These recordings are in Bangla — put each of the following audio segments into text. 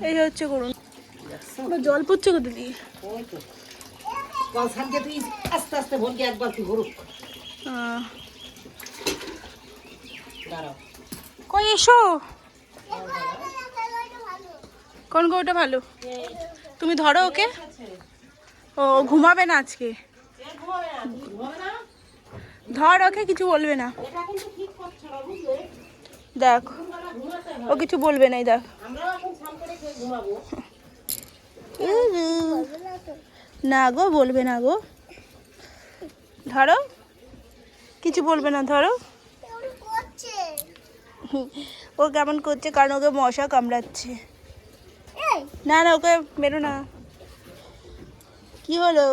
এই হচ্ছে করুন, জল পড়ছে কোথা দিয়ে? আস্তে আস্তে ভরকে একবার তুই ভরুক। কই এসো। কোন গরুটা ভালো? তুমি ধরো ওকে। ও ঘুমাবে না আজকে, ধর ওকে, কিছু বলবে না। দেখ ও কিছু বলবে না, দেখ। না গো, বলবে না গো, ধরো, কিছু বলবে না, ধরো। ও কেমন করছে কারণ ওকে মশা কামড়াচ্ছে। না না, ওকে বেরো না। কি হলো?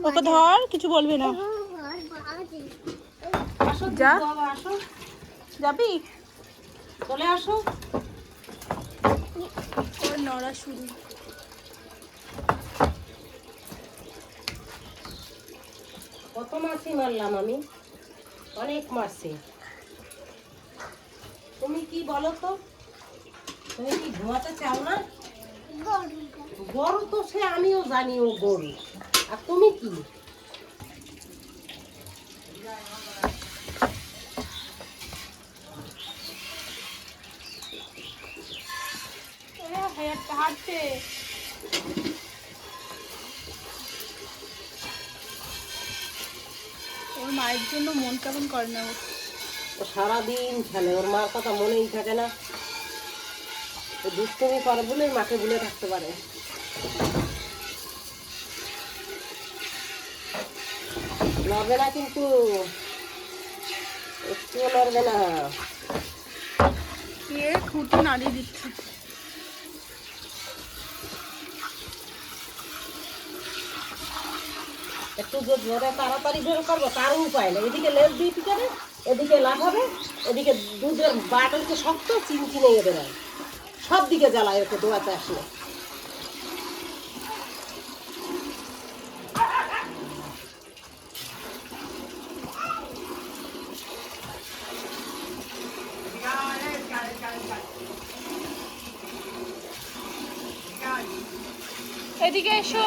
ওকে ধর, কিছু বলবে না। যা, যাবি? চলে আসো। ওর নড়া শুরু। কত মাছই মারলাম আমি, অনেক মারছি। তুমি কি বলো তো, তুমি কি ঘুমাতে চাও না? গরু তো সে আমিও জানি ও গরু, আর তুমি কি? হাঁটছে। ওর মায়ের জন্য মন কেমন করে না ও সারাদিন খেলে, ওর মার কথা মনেই থাকে না। ও দুষ্টুমি করে বলে মাকে ভুলে থাকতে পারে। লড়বে না কিন্তু, একটুও লড়বে না। কে খুঁটি নাড়িয়ে দিচ্ছে। একটু জোরে তাড়াতাড়ি বের করবো, তারও উপায় নেই। এদিকে লেজ দিয়ে পিটাবে, এদিকে লাফাবে, এদিকে দুধের বাটনকে শক্ত চিনচিনে এ বেড়ায়, সব দিকে জ্বালায় ওকে দোয়াতে আসলে। এদিকে এসো।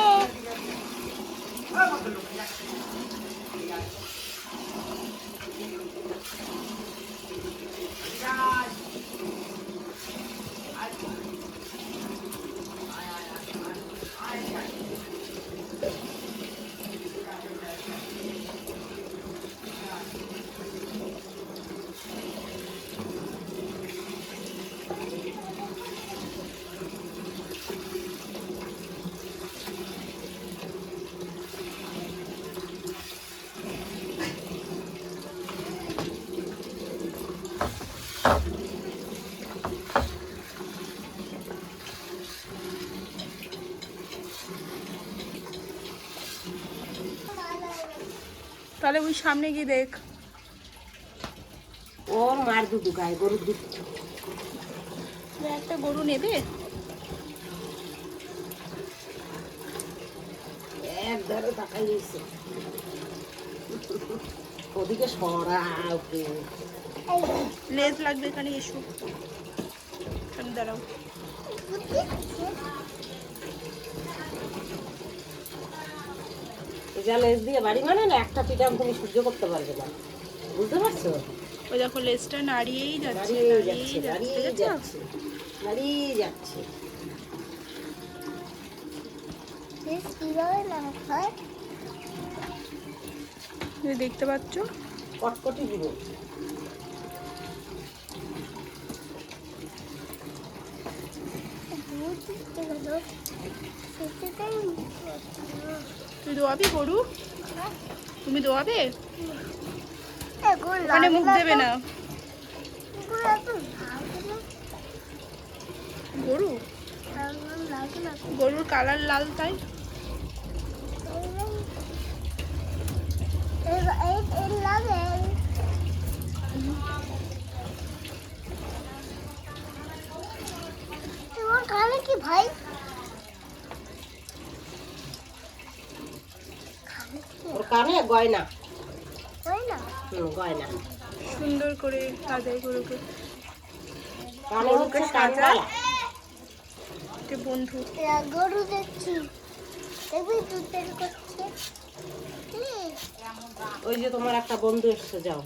তাহলে ওই সামনে গিয়ে দেখ। ওর মার দুধ গায়ে, গরুর দুধ। একটা গরু নেবে? একবারে তাকাই দিয়েছে। ওদিকে সরা ওকে। লেজ লাগবে এখানে, এসো এখানে দাঁড়াও। যা লেজ দিয়ে বাড়ি মানে না, একটা পিঠাম তুমি সহ্য করতে পারবে না, বুঝতে পারছো? ও দেখো লেজটা নাড়িয়েই যাচ্ছে, দাঁড়িয়ে যাচ্ছে, নাড়িয়েই দাঁড়িয়ে যাচ্ছে। যাচ্ছে, দাঁড়িয়ে যাচ্ছে। দেখতে পাচ্ছ কটকটি গুলো। তুই দোয়াবি গরু? তুমি দোয়াবে? মানে মুখ দেবে না গরু, গরুর কালার লাল তাই। কি ভাই ওর কানে গয়না, গয়না গয়না সুন্দর করে সাজাই গরুকে। কানে হচ্ছে গরুকে সাজা। কানবালা। যে বন্ধু গরু দেখছি, দেখবি দুধ বের করছে। ওই যে তোমার একটা বন্ধু এসেছে, যাও।